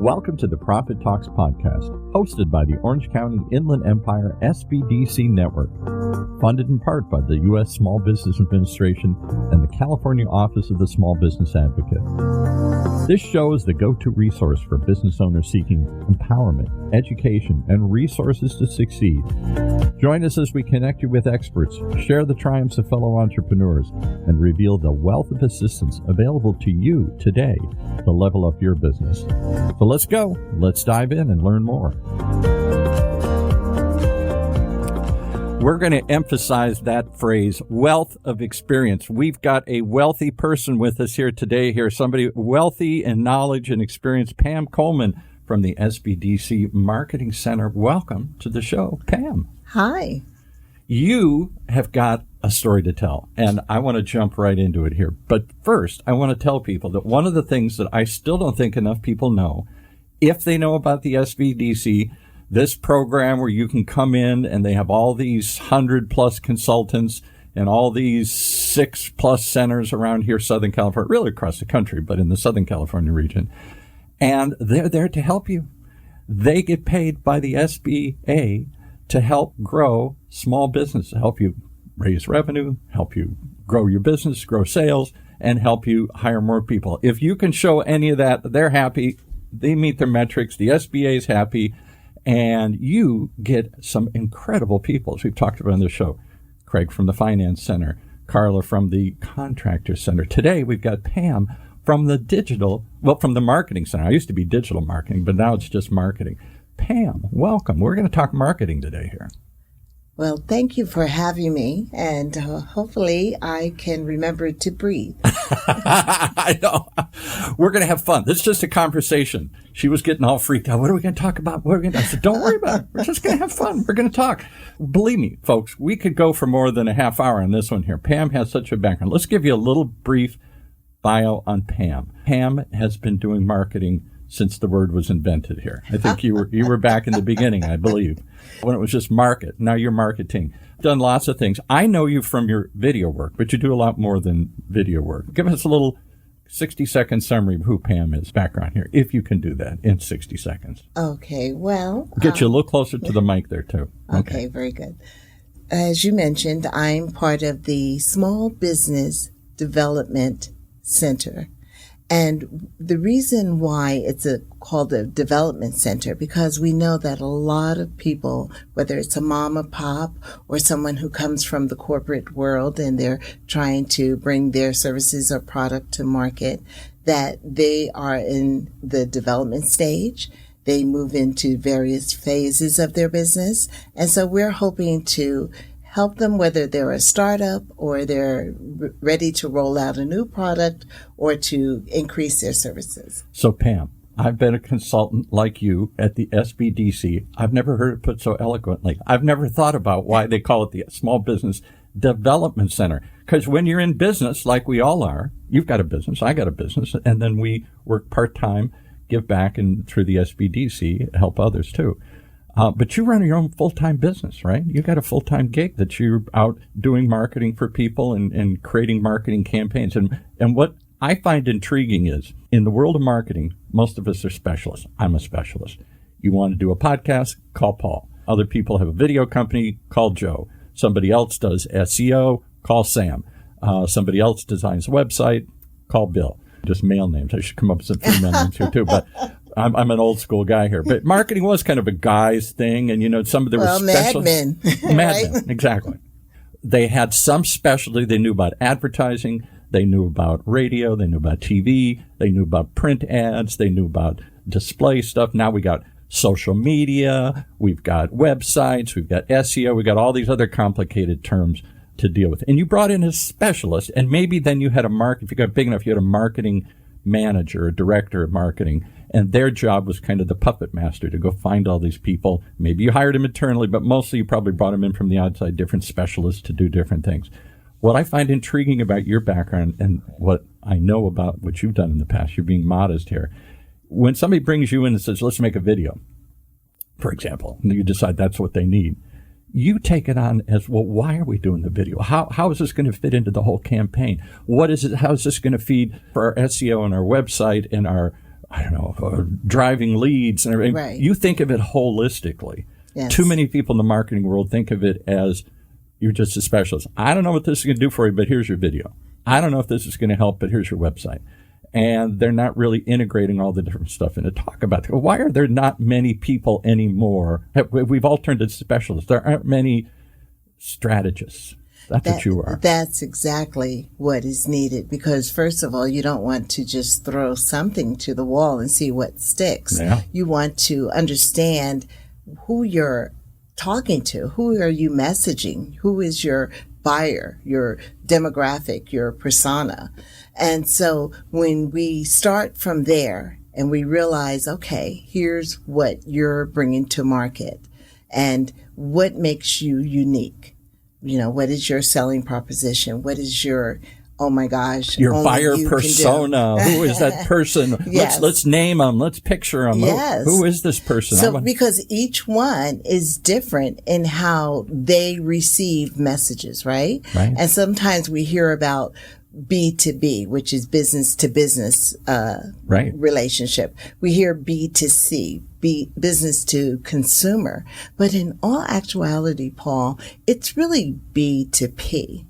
Welcome to the Profit Talks podcast, hosted by the Orange County Inland Empire SBDC Network, funded in part by the U.S. Small Business Administration and the California Office of the Small Business Advocate. This show is the go-to resource for business owners seeking empowerment, education, and resources to succeed. Join us as we connect you with experts, share the triumphs of fellow entrepreneurs, and reveal the wealth of assistance available to you today to level up your business. So let's go. Let's dive in and learn more. We're going to emphasize that phrase, wealth of experience. We've got a wealthy person with us here today, somebody wealthy in knowledge and experience, Pam Coleman from the SBDC Marketing Center. Welcome to the show, Pam. Hi. You have got a story to tell, and I want to jump right into it here. But first, I want to tell people that one of the things that I still don't think enough people know, if they know about the SBDC, this program where you can come in and they have all these 100-plus consultants and all these 6+ centers around here, Southern California, really across the country, but in the Southern California region. And they're there to help you. They get paid by the SBA to help grow small business, help you raise revenue, help you grow your business, grow sales, and help you hire more people. If you can show any of that, they're happy. They meet their metrics. The SBA is happy. And you get some incredible people, as we've talked about on the show. Craig from the Finance Center, Carla from the Contractor Center. Today, we've got Pam from from the Marketing Center. I used to be digital marketing, but now it's just marketing. Pam, welcome. We're going to talk marketing today here. Well, thank you for having me, and hopefully I can remember to breathe. I know. We're going to have fun. This is just a conversation. She was getting all freaked out. What are we going to talk about? I said, don't worry about it. We're just going to have fun. We're going to talk. Believe me, folks, we could go for more than a half hour on this one here. Pam has such a background. Let's give you a little brief bio on Pam. Pam has been doing marketing since the word was invented here. I think you were back in the beginning, I believe, when it was just market. Now you're marketing. Done lots of things. I know you from your video work, but you do a lot more than video work. Give us a little 60-second summary of who Pam is, background here, if you can do that in 60 seconds. Okay, well. Get you a little closer to the mic there, too. Okay, very good. As you mentioned, I'm part of the Small Business Development Center. And the reason why it's called a development center, because we know that a lot of people, whether it's a mom or pop or someone who comes from the corporate world and they're trying to bring their services or product to market, that they are in the development stage. They move into various phases of their business. And so we're hoping to help them, whether they're a startup or they're ready to roll out a new product or to increase their services. So, Pam, I've been a consultant like you at the SBDC. I've never heard it put so eloquently. I've never thought about why they call it the Small Business Development Center. Because when you're in business, like we all are, you've got a business, I got a business, and then we work part-time, give back, and through the SBDC, help others too. But you run your own full-time business, right? You got a full-time gig that you're out doing marketing for people and creating marketing campaigns. And what I find intriguing is, in the world of marketing, most of us are specialists. I'm a specialist. You want to do a podcast? Call Paul. Other people have a video company? Call Joe. Somebody else does SEO? Call Sam. Somebody else designs a website? Call Bill. Just male names. I should come up with some female names here too, but I'm an old school guy here. But marketing was kind of a guy's thing, and some of there were specialists. Mad Men. Mad Men, exactly. They had some specialty. They knew about advertising. They knew about radio. They knew about TV. They knew about print ads. They knew about display stuff. Now we got social media. We've got websites. We've got SEO. We've got all these other complicated terms to deal with. And you brought in a specialist, and maybe then you had if you got big enough, you had a marketing manager, a director of marketing, and their job was kind of the puppet master to go find all these people. Maybe you hired them internally, but mostly you probably brought them in from the outside, different specialists to do different things. What I find intriguing about your background and what I know about what you've done in the past, you're being modest here. When somebody brings you in and says, let's make a video, for example, and you decide that's what they need, you take it on as, well, why are we doing the video? How is this going to fit into the whole campaign? What is it? How is this going to feed for our SEO and our website and our I don't know, driving leads and everything. Right. You think of it holistically. Yes. Too many people in the marketing world think of it as you're just a specialist. I don't know what this is going to do for you, but here's your video. I don't know if this is going to help, but here's your website. And they're not really integrating all the different stuff into talk about it. Why are there not many people anymore? We've all turned into specialists. There aren't many strategists. That's what you are. That's exactly what is needed, because first of all, you don't want to just throw something to the wall and see what sticks. Yeah. You want to understand who you're talking to. Who are you messaging? Who is your buyer, your demographic, your persona? And so when we start from there and we realize, okay, here's what you're bringing to market and what makes you unique. You know, what is your selling proposition? What is your, oh my gosh, your buyer persona? Who is that person? Yes. Let's name them. Let's picture them. Yes. Who is this person? So because each one is different in how they receive messages, right? Right. And sometimes we hear about B2B, which is business to business right. relationship. We hear B2C, business to consumer. But in all actuality, Paul, it's really B2P.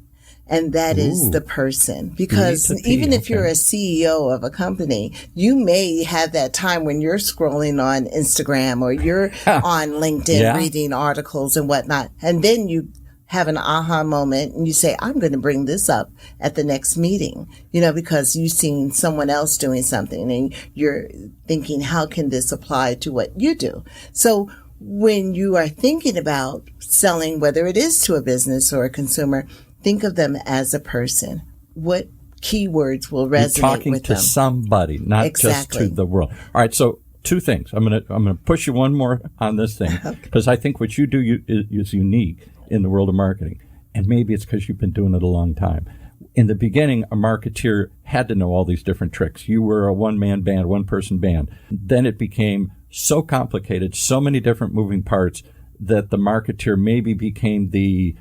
And that is the person. Because even if you're a CEO of a company, you may have that time when you're scrolling on Instagram or you're on LinkedIn reading articles and whatnot. And then you have an aha moment and you say, I'm going to bring this up at the next meeting, you know, because you've seen someone else doing something and you're thinking, how can this apply to what you do? So when you are thinking about selling, whether it is to a business or a consumer, think of them as a person. What keywords will resonate with them? You're talking to somebody, not just to the world. All right. So 2 things. I'm going to push you one more on this thing because I think what you do is unique in the world of marketing. And maybe it's because you've been doing it a long time. In the beginning, a marketeer had to know all these different tricks. You were a one-man band, one-person band. Then it became so complicated, so many different moving parts that the marketeer maybe became the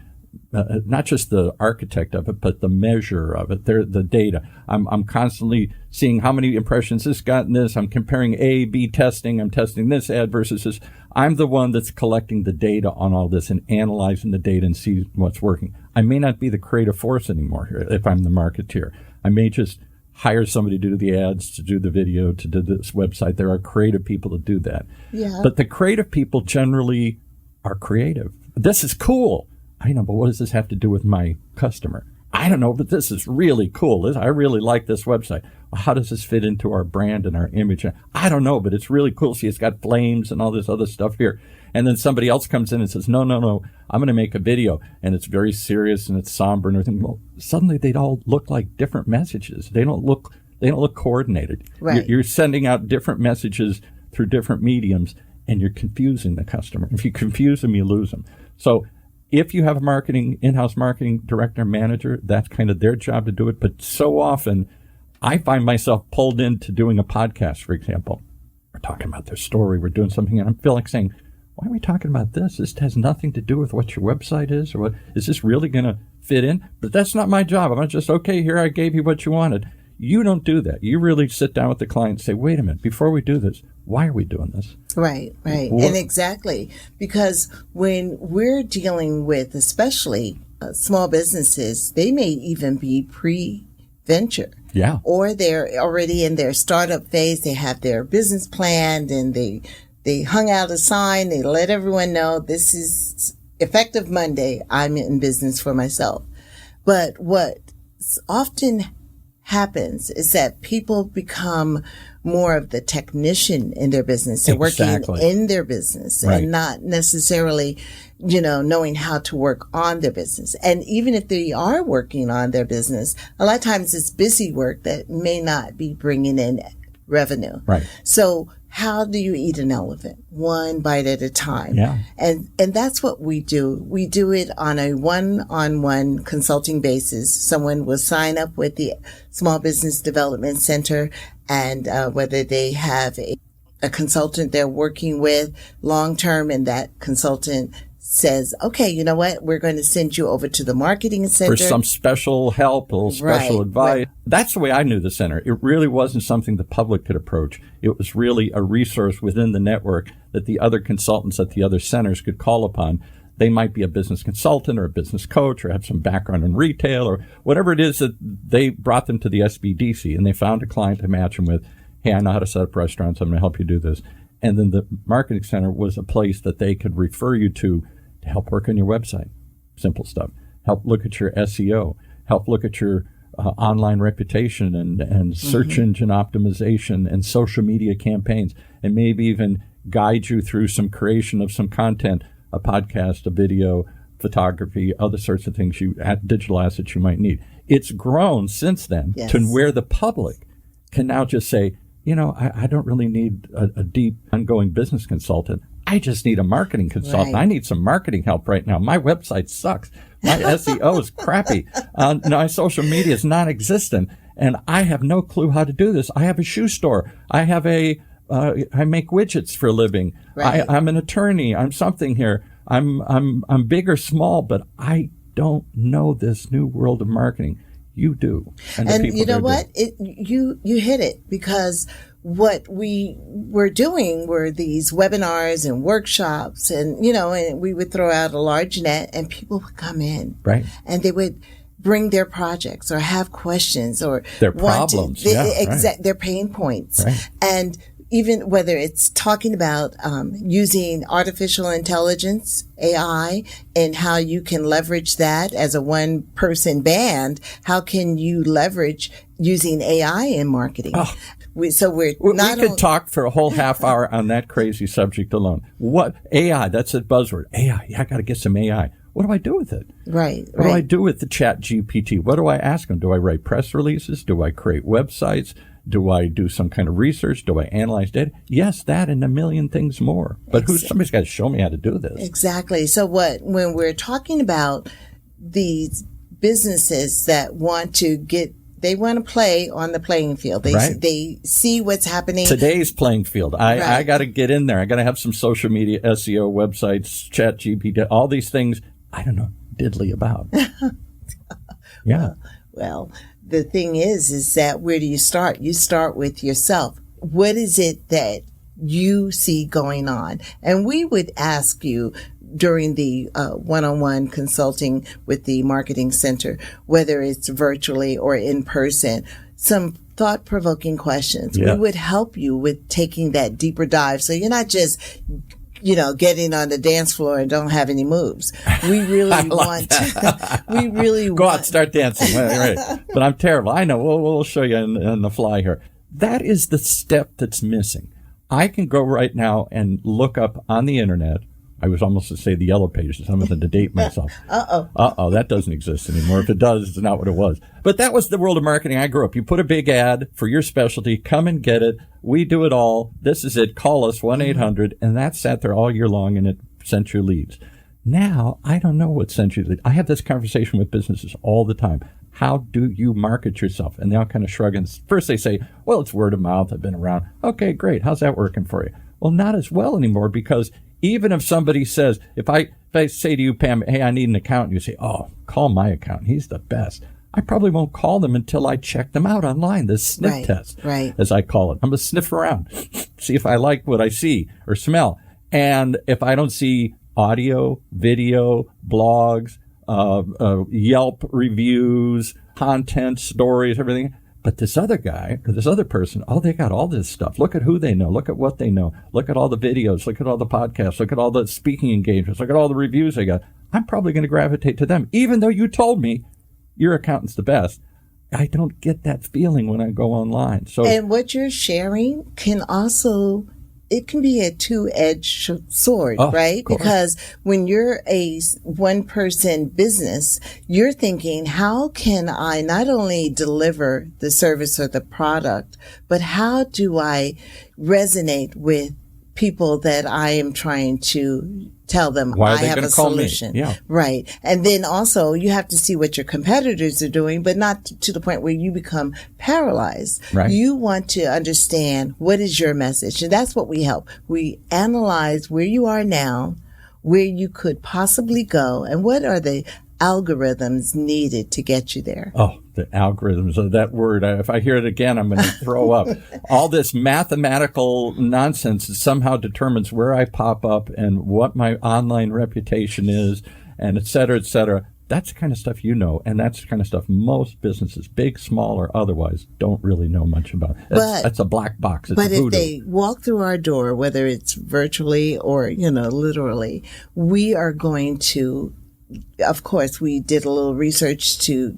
not just the architect of it, but the measure of it, the data. I'm constantly seeing how many impressions this got in this. I'm comparing A/B testing. I'm testing this ad versus this. I'm the one that's collecting the data on all this and analyzing the data and see what's working. I may not be the creative force anymore here if I'm the marketeer. I may just hire somebody to do the ads, to do the video, to do this website. There are creative people to do that. Yeah. But the creative people generally are creative. This is cool. I know, but what does this have to do with my customer? I don't know, but this is really cool. I really like this website. Well, how does this fit into our brand and our image? I don't know, but it's really cool. See, it's got flames and all this other stuff here. And then somebody else comes in and says, no, I'm going to make a video. And it's very serious and it's somber and everything. Well, suddenly they'd all look like different messages. They don't look coordinated. Right. You're sending out different messages through different mediums and you're confusing the customer. If you confuse them, you lose them. So if you have a in-house marketing director, manager, that's kind of their job to do it. But so often I find myself pulled into doing a podcast, for example. We're talking about their story. We're doing something. And I feel like saying, why are we talking about this? This has nothing to do with what your website is or what. Is this really going to fit in? But that's not my job. I'm not just, okay, here I gave you what you wanted. You don't do that. You really sit down with the client and say, wait a minute, before we do this, why are we doing this? Right. And exactly. Because when we're dealing with, especially small businesses, they may even be pre-venture. Yeah. Or they're already in their startup phase. They have their business planned and they hung out a sign. They let everyone know this is effective Monday. I'm in business for myself. But what often happens is that people become more of the technician in their business. They're working in their business and not necessarily, knowing how to work on their business. And even if they are working on their business, a lot of times it's busy work that may not be bringing in revenue. Right. So how do you eat an elephant? One bite at a time. Yeah. And that's what we do. We do it on a one-on-one consulting basis. Someone will sign up with the Small Business Development Center, and whether they have a consultant they're working with long-term and that consultant says, okay, you know what? We're going to send you over to the marketing center. For some special help or special advice. Right. That's the way I knew the center. It really wasn't something the public could approach. It was really a resource within the network that the other consultants at the other centers could call upon. They might be a business consultant or a business coach or have some background in retail or whatever it is that they brought them to the SBDC and they found a client to match them with. Hey, I know how to set up restaurants. I'm going to help you do this. And then the marketing center was a place that they could refer you to help work on your website. Simple stuff. Help look at your SEO. Help look at your online reputation and search engine optimization and social media campaigns. And maybe even guide you through some creation of some content, a podcast, a video, photography, other sorts of things, digital assets you might need. It's grown since then to where the public can now just say, you know, I don't really need a deep, ongoing business consultant. I just need a marketing consultant. Right. I need some marketing help right now. My website sucks. My SEO is crappy. My social media is non-existent. And I have no clue how to do this. I have a shoe store. I have I make widgets for a living. Right. I'm an attorney. I'm something here. I'm big or small, but I don't know this new world of marketing. You do. And you know what? You hit it, because what we were doing were these webinars and workshops, and, you know, and we would throw out a large net and people would come in. Right. And they would bring their projects or have questions or their problems. Their pain points. Right. And even whether it's talking about using artificial intelligence, AI, and how you can leverage that as a one-person band, how can you leverage using AI in marketing? Oh. We could talk for a whole half hour on that crazy subject alone. What AI? That's a buzzword. AI. Yeah, I got to get some AI. What do I do with it? Right. What do I do with the Chat GPT? What do I ask them? Do I write press releases? Do I create websites? Do I do some kind of research? Do I analyze data? Yes, that and a million things more. But somebody's got to show me how to do this. Exactly. So when we're talking about these businesses that want to they want to play on the playing field. They see what's happening. Today's playing field. I got to get in there. I got to have some social media, SEO, websites, Chat GPT, all these things I don't know diddly about. Yeah. Well, the thing is that where do you start? You start with yourself. What is it that you see going on? And we would ask you during the one-on-one consulting with the marketing center, whether it's virtually or in person, some thought-provoking questions. Yeah. We would help you with taking that deeper dive. So you're not just, you know, getting on the dance floor and don't have any moves. We really go out, start dancing. Right. But I'm terrible. I know. We'll show you on the fly here. That is the step that's missing. I can go right now and look up on the internet. I was almost to say the Yellow Pages. I'm going to date myself. That doesn't exist anymore. If it does, it's not what it was. But that was the world of marketing I grew up. You put a big ad for your specialty. Come and get it. We do it all. This is it. Call us 1-800. And that sat there all year long, and it sent you leads. Now, I don't know what sent you leads. I have this conversation with businesses all the time. How do you market yourself? And they all kind of shrug. And first they say, well, it's word of mouth. I've been around. Okay, great. How's that working for you? Well, not as well anymore, because even if somebody says, if I say to you, Pam, hey, I need an accountant, you say, oh, call my accountant. He's the best. I probably won't call them until I check them out online, the sniff test, as I call it. I'm going to sniff around, see if I like what I see or smell. And if I don't see audio, video, blogs, Yelp reviews, content, stories, everything. But this other guy or this other person, they got all this stuff. Look at who they know. Look at what they know. Look at all the videos. Look at all the podcasts. Look at all the speaking engagements. Look at all the reviews they got. I'm probably going to gravitate to them, even though you told me your accountant's the best. I don't get that feeling when I go online. So, and what you're sharing can also, it can be a two-edged sword, right? Because when you're a one-person business, you're thinking, how can I not only deliver the service or the product, but how do I resonate with people that I am trying to tell them I have a solution? Yeah. Right. And then also you have to see what your competitors are doing, but not to the point where you become paralyzed. Right. You want to understand what is your message. And that's what we help. We analyze where you are now, where you could possibly go, and what are the algorithms needed to get you there? Oh, the algorithms of that word. If I hear it again, I'm going to throw up. All this mathematical nonsense that somehow determines where I pop up and what my online reputation is, and et cetera, et cetera. That's the kind of stuff and that's the kind of stuff most businesses, big, small, or otherwise, don't really know much about. That's a black box. It's but voodoo. If they walk through our door, whether it's virtually or, literally, we are going to, of course, we did a little research to,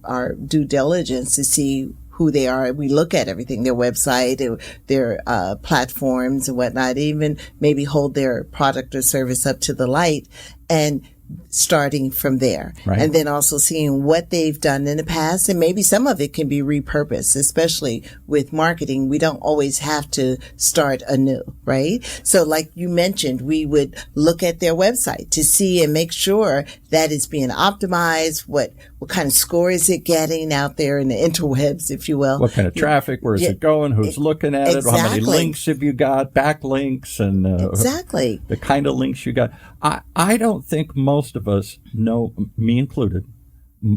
our due diligence to see who they are. We look at everything, their website, their platforms and whatnot, even maybe hold their product or service up to the light, and starting from there. Right. And then also seeing what they've done in the past, and maybe some of it can be repurposed, especially with marketing. We don't always have to start anew, right? So like you mentioned, we would look at their website to see and make sure that it's being optimized. What kind of score is it getting out there in the interwebs, if you will? What kind of traffic? Where's it going? Who's looking at it? How many links have you got? Backlinks and exactly the kind of links you got. I don't think most of us know, me included,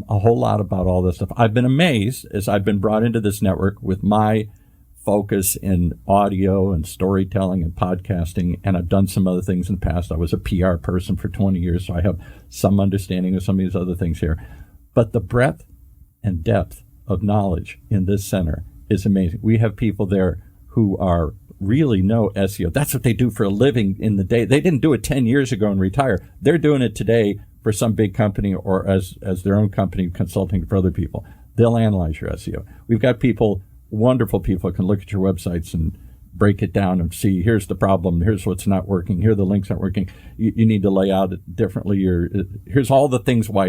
a whole lot about all this stuff. I've been amazed as I've been brought into this network with my focus in audio and storytelling and podcasting, and I've done some other things in the past. I was a PR person for 20 years, so I have some understanding of some of these other things here. But the breadth and depth of knowledge in this center is amazing. We have people there who are really know SEO. That's what they do for a living in the day. They didn't do it 10 years ago and retire. They're doing it today for some big company or as their own company consulting for other people. They'll analyze your SEO. We've got people, wonderful people, who can look at your websites and break it down and see, here's the problem, here's what's not working, here are the links not working. You need to lay out it differently. Here's all the things why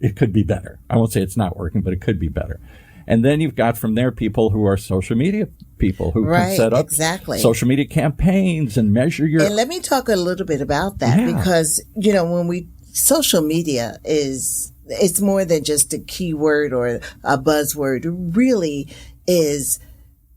it could be better. I won't say it's not working, but it could be better. And then you've got from there people who are social media people who can set up social media campaigns and measure your... And let me talk a little bit about that because, when social media it's more than just a keyword or a buzzword. It really is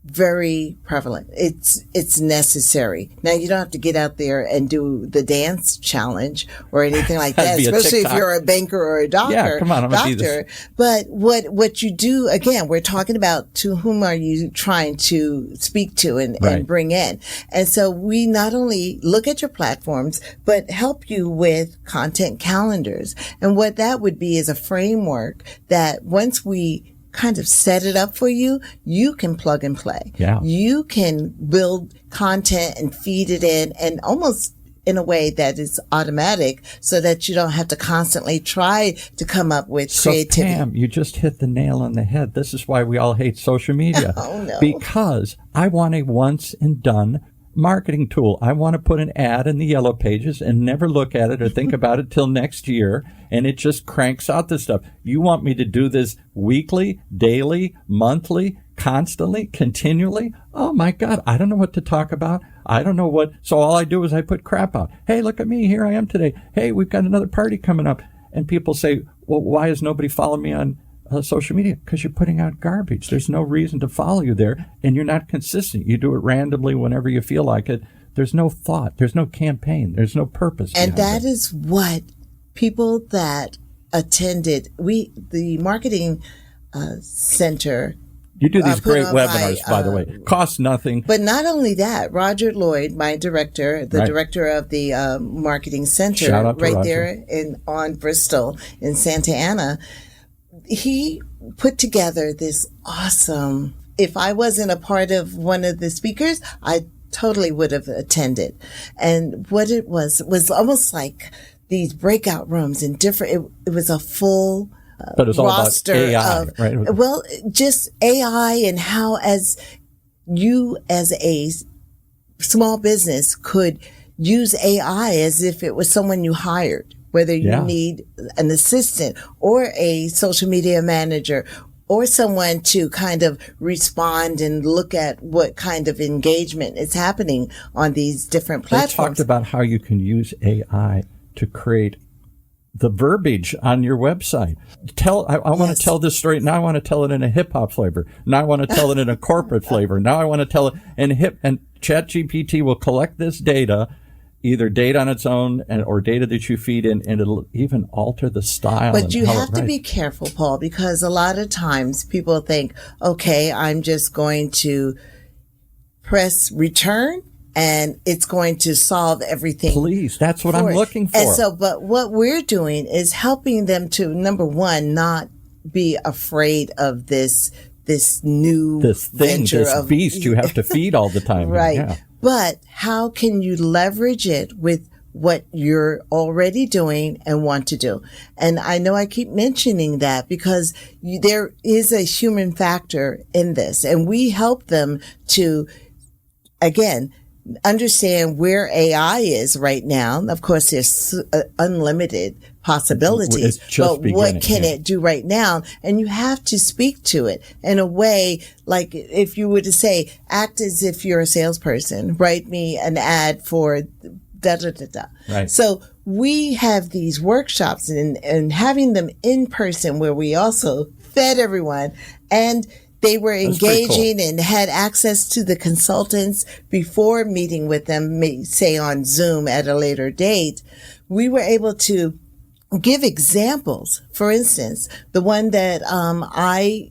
very prevalent. It's necessary. Now, you don't have to get out there and do the dance challenge or anything like that, especially if you're a banker or a doctor. Yeah, come on, I'm gonna do this. But what you do, again, we're talking about to whom are you trying to speak to and bring in. And so we not only look at your platforms, but help you with content calendars. And what that would be is a framework that once we kind of set it up for you, you can plug and play. Yeah. You can build content and feed it in, and almost in a way that is automatic so that you don't have to constantly try to come up with creativity. So Pam, you just hit the nail on the head. This is why we all hate social media. Oh, no. Because I want a once and done marketing tool. I want to put an ad in the yellow pages and never look at it or think about it till next year, and it just cranks out this stuff. You want me to do this weekly, daily, monthly, constantly, continually? Oh my God, I don't know what to talk about. I don't know what. So all I do is I put crap out. Hey, look at me. Here I am today. Hey, we've got another party coming up. And people say, well, why is nobody following me on social media? Because you're putting out garbage. There's no reason to follow you there, and you're not consistent. You do it randomly whenever you feel like it. There's no thought. There's no campaign. There's no purpose. And that is what people that attended, the marketing center. You do these great webinars, by the way. Cost nothing. But not only that, Roger Lloyd, my director, the director of the marketing center right Roger. There on Bristol in Santa Ana, he put together this awesome, if I wasn't a part of one of the speakers, I totally would have attended. And what it was almost like these breakout rooms in different, it was a full but it's roster all about AI, right? Well, just AI and how as you as a small business could use AI as if it was someone you hired. Whether you need an assistant or a social media manager or someone to kind of respond and look at what kind of engagement is happening on these different platforms. They talked about how you can use AI to create the verbiage on your website. I want to tell this story. Now I want to tell it in a hip hop flavor. Now I want to tell it in a corporate flavor. Now I want to tell it in and ChatGPT will collect this data either data on its own or data that you feed in, and it'll even alter the style. But you have to be careful, Paul, because a lot of times people think, okay, I'm just going to press return and it's going to solve everything. Please, that's what I'm looking for. And so, but what we're doing is helping them to, number one, not be afraid of this new venture, this beast you have to feed all the time. Right. Yeah. But how can you leverage it with what you're already doing and want to do? And I know I keep mentioning that because there is a human factor in this, and we help them to, again, understand where AI is right now. Of course, there's unlimited possibilities, but what can it do right now? And you have to speak to it in a way, like if you were to say, act as if you're a salesperson, write me an ad for da da da da. Right. So we have these workshops and having them in person where we also fed everyone, and they were engaging and had access to the consultants before meeting with them, say on Zoom at a later date. We were able to give examples. For instance, the one that I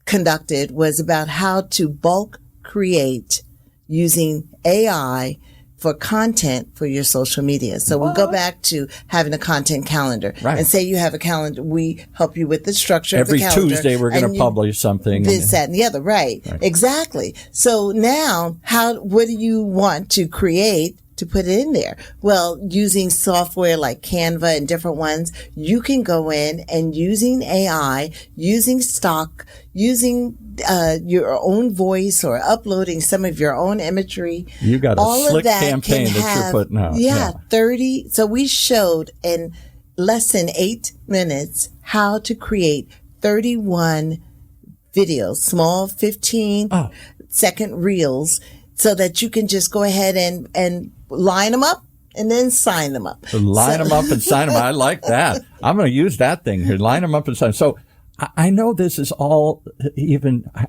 conducted was about how to bulk create using AI for content for your social media. So we'll go back to having a content calendar. Right. And say you have a calendar, we help you with the structure of the calendar. Every Tuesday we're going to publish something. This, that, and the other. Right. Exactly. So now what do you want to create to put it in there? Well, using software like Canva and different ones, you can go in and using AI, using stock, using your own voice or uploading some of your own imagery. You got a slick campaign that you're putting out. Yeah, 30. So we showed in less than 8 minutes how to create 31 videos, small 15-second reels, so that you can just go ahead and line them up and then sign them up. Line them up and sign them. I like that. I'm going to use that thing here. Line them up and sign. So I know this is all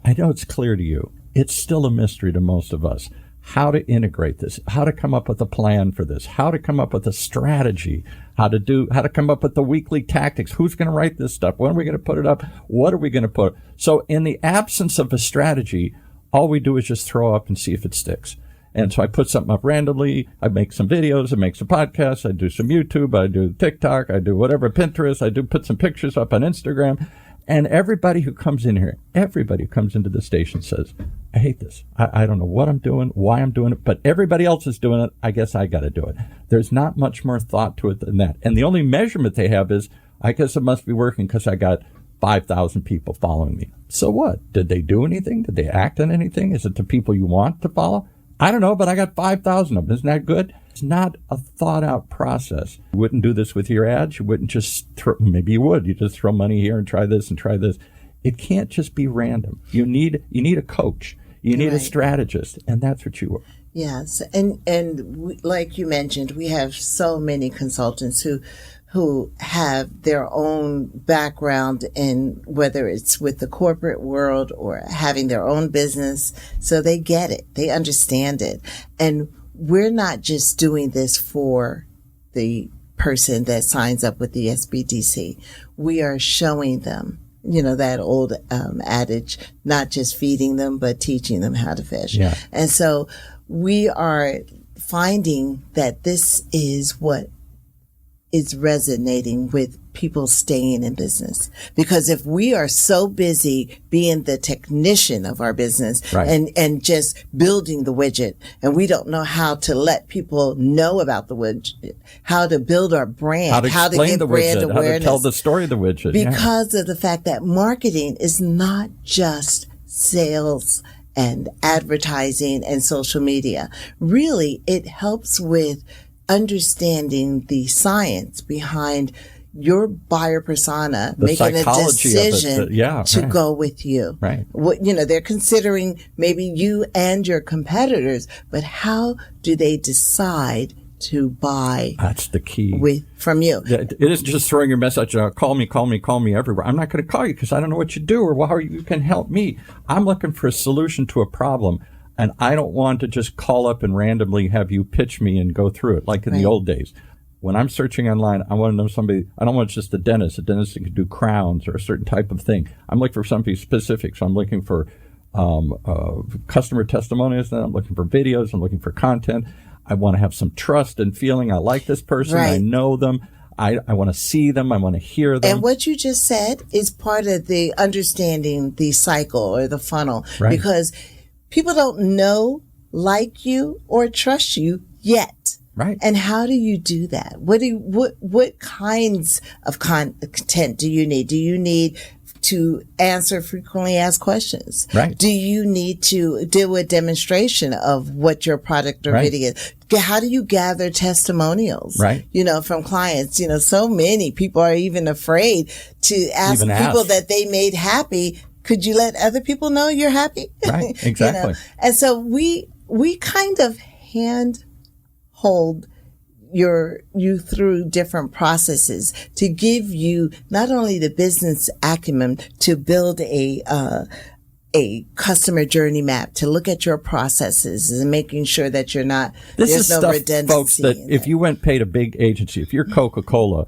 I know it's clear to you. It's still a mystery to most of us. How to integrate this, how to come up with a plan for this, how to come up with a strategy, how to come up with the weekly tactics. Who's going to write this stuff? When are we going to put it up? What are we going to put? So in the absence of a strategy, all we do is just throw up and see if it sticks. And so I put something up randomly. I make some videos. I make some podcasts. I do some YouTube. I do TikTok. I do whatever, Pinterest. I do put some pictures up on Instagram. And everybody who comes in here, everybody who comes into the station says, I hate this. I don't know what I'm doing, why I'm doing it, but everybody else is doing it. I guess I got to do it. There's not much more thought to it than that. And the only measurement they have is, I guess it must be working because I got 5,000 people following me. So what? Did they do anything? Did they act on anything? Is it the people you want to follow? I don't know, but I got 5,000 of them. Isn't that good? It's not a thought-out process. You wouldn't do this with your ads. You wouldn't just maybe you would. You just throw money here and try this and try this. It can't just be random. You need a coach. You need a strategist, and that's what you are. Yes, and we, like you mentioned, we have so many consultants who have their own background in whether it's with the corporate world or having their own business. So they get it. They understand it. And we're not just doing this for the person that signs up with the SBDC. We are showing them, that old adage, not just feeding them, but teaching them how to fish. Yeah. And so we are finding that this is what is resonating with people staying in business. Because if we are so busy being the technician of our business and just building the widget, and we don't know how to let people know about the widget, how to build our brand, how to get brand awareness, how to tell the story of the widget. Because of the fact that marketing is not just sales and advertising and social media. Really, it helps with understanding the science behind your buyer persona, making a decision to go with you. Right. They're considering maybe you and your competitors, but how do they decide to buy? That's the key. From you. It isn't just throwing your message, call me everywhere. I'm not going to call you because I don't know what you do or how you can help me. I'm looking for a solution to a problem. And I don't want to just call up and randomly have you pitch me and go through it like in the old days. When I'm searching online, I want to know somebody. I don't want just a dentist that can do crowns or a certain type of thing. I'm looking for something specific. So I'm looking for customer testimonials. Then I'm looking for videos. I'm looking for content. I want to have some trust and feeling. I like this person. I know them. I want to see them. I want to hear them. And what you just said is part of the understanding the cycle or the funnel. Because people don't know, like you, or trust you yet. And how do you do that? What kinds of content do you need? Do you need to answer frequently asked questions? Do you need to do a demonstration of what your product or video is? How do you gather testimonials? From clients. So many people are even afraid to ask people that they made happy. Could you let other people know you're happy? Exactly. And so we kind of hold you through different processes to give you not only the business acumen to build a customer journey map, to look at your processes and making sure that you're not, there's no redundancy. Folks, that if you went paid a big agency, if you're Coca-Cola,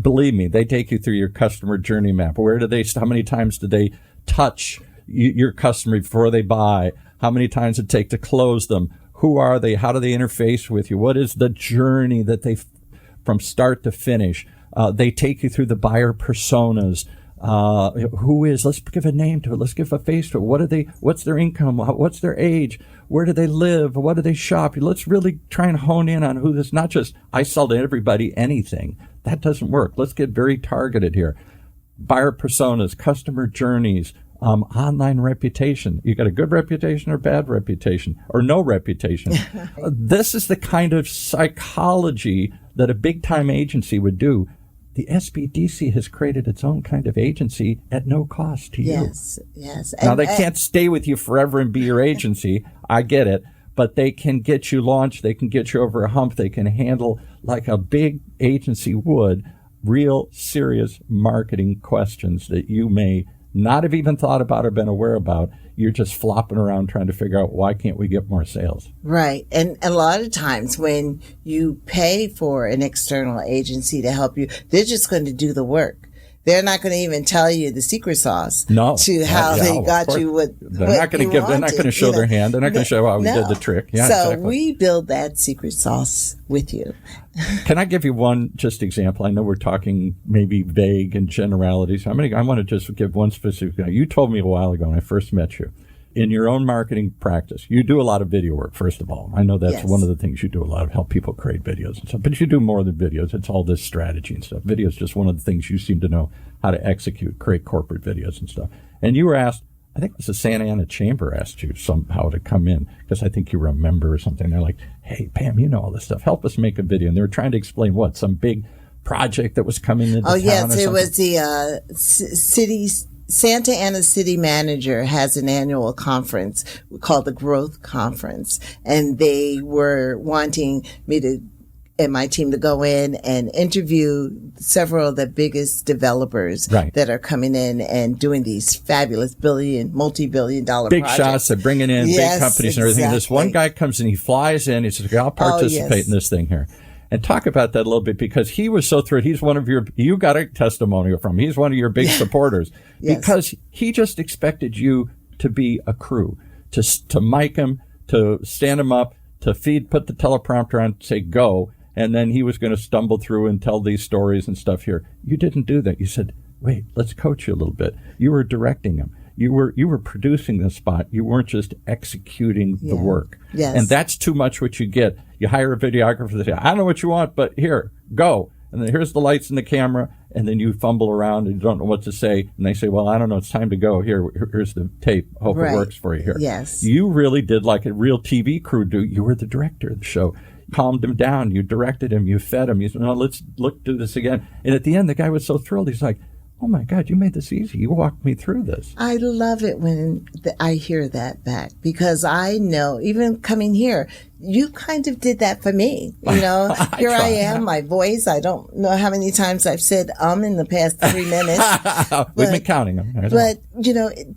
believe me, they take you through your customer journey map. How many times do they touch your customer before they buy? How many times it take to close them? Who are they? How do they interface with you? What is the journey that from start to finish? They take you through the buyer personas. Let's give a name to it. Let's give a face to it. What's their income? What's their age? Where do they live? What do they shop? Let's really try and hone in on who this, not just I sell to everybody anything. That doesn't work. Let's get very targeted here. Buyer personas, customer journeys, online reputation. You got a good reputation or bad reputation or no reputation. This is the kind of psychology that a big time agency would do. The SBDC has created its own kind of agency at no cost to you. Yes. Now they can't stay with you forever and be your agency. I get it. But they can get you launched. They can get you over a hump. They can handle, like a big agency would, real serious marketing questions that you may not have even thought about or been aware about. You're just flopping around trying to figure out, why can't we get more sales? And a lot of times when you pay for an external agency to help you, they're just going to do the work. They're not going to even tell you the secret sauce to how they got you what they're not going to give. They're not going to show their hand. They're not going to show how we did the trick. We build that secret sauce with you. Can I give you one just example? I know we're talking maybe vague and generalities. I want to just give one specific. You told me a while ago when I first met you, in your own marketing practice, you do a lot of video work, first of all. I know that's one of the things you do a lot of, help people create videos and stuff. But you do more than videos. It's all this strategy and stuff. Video is just one of the things you seem to know how to execute, create corporate videos and stuff. And you were asked, I think it was the Santa Ana Chamber asked you somehow to come in, because I think you were a member or something. They're like, hey, Pam, you know all this stuff. Help us make a video. And they were trying to explain some big project that was coming into town. It was the Santa Ana city manager has an annual conference called the Growth Conference, and they were wanting me and my team to go in and interview several of the biggest developers that are coming in and doing these fabulous multi-billion-dollar big projects. Shots. They're bringing in big companies and everything. And this one guy comes and he flies in. He says, I'll participate in this thing here. And talk about that a little bit, because he was so thrilled. He's you got a testimonial from him. He's one of your big supporters because he just expected you to be a crew, to mic him, to stand him up, to put the teleprompter on, say go. And then he was going to stumble through and tell these stories and stuff here. You didn't do that. You said, wait, let's coach you a little bit. You were directing him. You were producing the spot. You weren't just executing the work. And that's too much what you get. You hire a videographer to say, I don't know what you want, but here, go. And then here's the lights and the camera. And then you fumble around and you don't know what to say. And they say, well, I don't know. It's time to go. Here's the tape. Hope it works for you here. You really did like a real TV crew do. You were the director of the show. Calmed him down. You directed him. You fed him. You said, no, let's do this again. And at the end, the guy was so thrilled. He's like, oh my God, you made this easy. You walked me through this. I love it when I hear that back, because I know, even coming here, you kind of did that for me. Here I am, my voice. I don't know how many times I've said in the past 3 minutes. We've been counting them. But,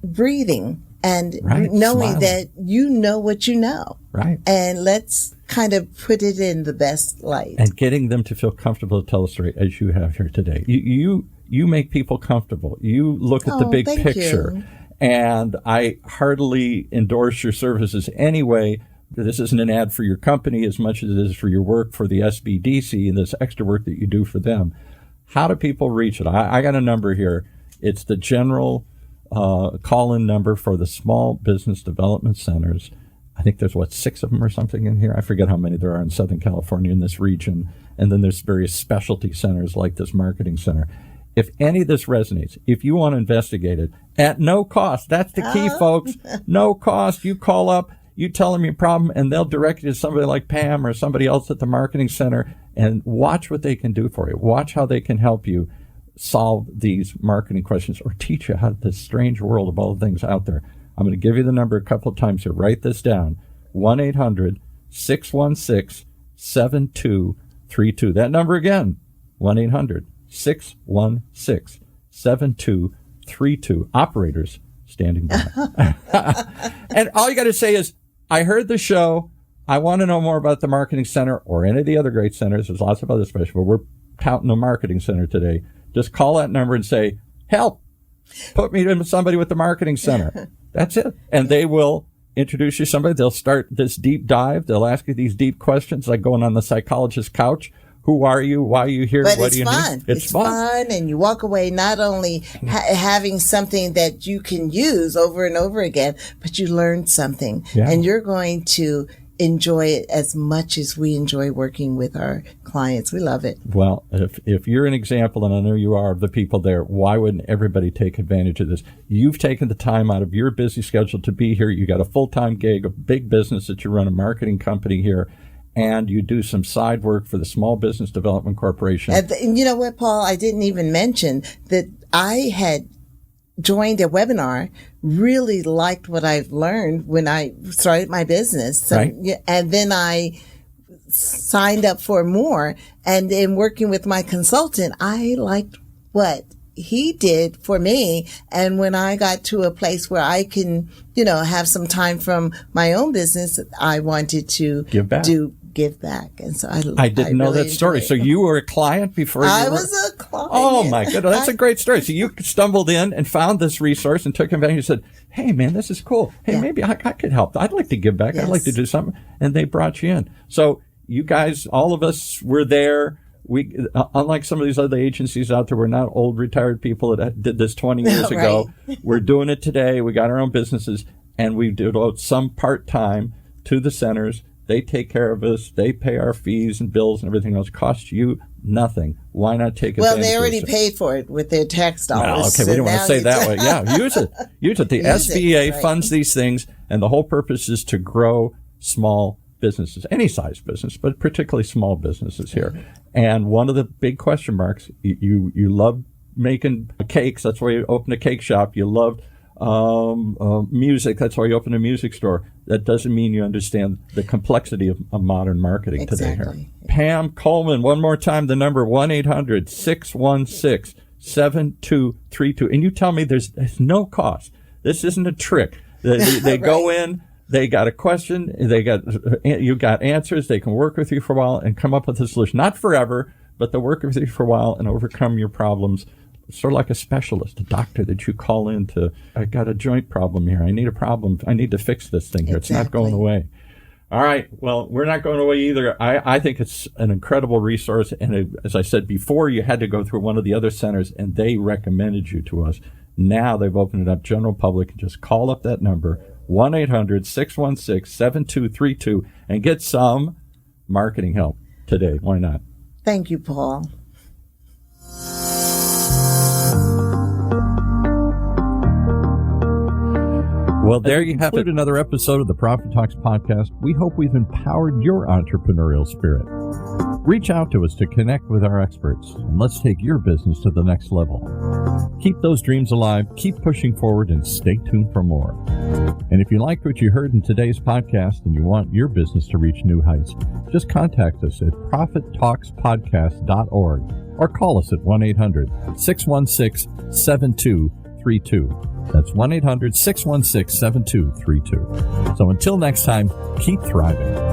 breathing and right. knowing Smiling. that you know what you know. Right. And let's kind of put it in the best light. And getting them to feel comfortable to tell a story as you have here today. You make people comfortable. You look at the big picture. You. And I heartily endorse your services anyway. This isn't an ad for your company as much as it is for your work for the SBDC and this extra work that you do for them. How do people reach it? I got a number here. It's the general call-in number for the small business development centers. I think there's, 6 of them or something in here? I forget how many there are in Southern California in this region. And then there's various specialty centers like this marketing center. If any of this resonates, if you want to investigate it at no cost, that's the key, folks. No cost. You call up, you tell them your problem, and they'll direct you to somebody like Pam or somebody else at the marketing center, and watch what they can do for you. Watch how they can help you solve these marketing questions or teach you how this strange world of all the things out there. I'm going to give you the number a couple of times here. Write this down. 1-800-616-7232. That number again, 1-800-616-7232. Operators standing by. And all you got to say is, I heard the show. I want to know more about the marketing center or any of the other great centers. There's lots of other special, but we're touting the marketing center today. Just call that number and say, help, put me to somebody with the marketing center. That's it. And they will introduce you to somebody. They'll start this deep dive. They'll ask you these deep questions like going on the psychologist's couch. Who are you? Why are you here? But what do you fun. need? It's fun. And you walk away not only having something that you can use over and over again, but you learned something. Yeah. And you're going to enjoy it as much as we enjoy working with our clients. We love it. Well, if you're an example, and I know you are, of the people there, why wouldn't everybody take advantage of this? You've taken the time out of your busy schedule to be here. You got a full-time gig, a big business that you run, a marketing company here, and you do some side work for the Small Business Development Corporation. And you know what, Paul? I didn't even mention that I had joined a webinar, really liked what I've learned when I started my business. So, right. And then I signed up for more. And in working with my consultant, I liked what he did for me. And when I got to a place where I can, have some time from my own business, I wanted to give back. And so I didn't know that story. So you were a client before I was a client. Oh my goodness. That's a great story. So you stumbled in and found this resource and took advantage and said, hey man, this is cool. Hey, maybe I could help. I'd like to give back. Yes. I'd like to do something. And they brought you in. So you guys, all of us were there. We, unlike some of these other agencies out there, we're not old retired people that did this 20 years ago. We're doing it today. We got our own businesses and we devote some part-time to the centers. They take care of us. They pay our fees and bills and everything else. Costs you nothing. Why not take advantage of it? Well, they already paid for it with their tax dollars. Well, okay, we don't want to say that way. Yeah, use it. Use it. The SBA funds these things, and the whole purpose is to grow small businesses, any size business, but particularly small businesses here. Mm-hmm. And one of the big question marks, you love making cakes. That's why you open a cake shop. You love music. That's why you open a music store. That doesn't mean you understand the complexity of modern marketing today here. Pam Coleman, one more time, the number 1-800-616-7232. And you tell me there's no cost. This isn't a trick. They go in, they got a question, you got answers, they can work with you for a while and come up with a solution. Not forever, but they'll work with you for a while and overcome your problems. Sort of like a specialist, a doctor that you call in to, I got a joint problem here. I need a problem. I need to fix this thing here. Exactly. It's not going away. All right. Well, we're not going away either. I think it's an incredible resource. And as I said before, you had to go through one of the other centers and they recommended you to us. Now they've opened it up general public. Just call up that number, 1-800-616-7232 and get some marketing help today. Why not? Thank you, Paul. Well, there you have it. Another episode of the Profit Talks podcast. We hope we've empowered your entrepreneurial spirit. Reach out to us to connect with our experts, and let's take your business to the next level. Keep those dreams alive, keep pushing forward, and stay tuned for more. And if you liked what you heard in today's podcast and you want your business to reach new heights, just contact us at profittalkspodcast.org or call us at 1-800-616-7232. 7232. That's 1-800-616-7232. So until next time, keep thriving.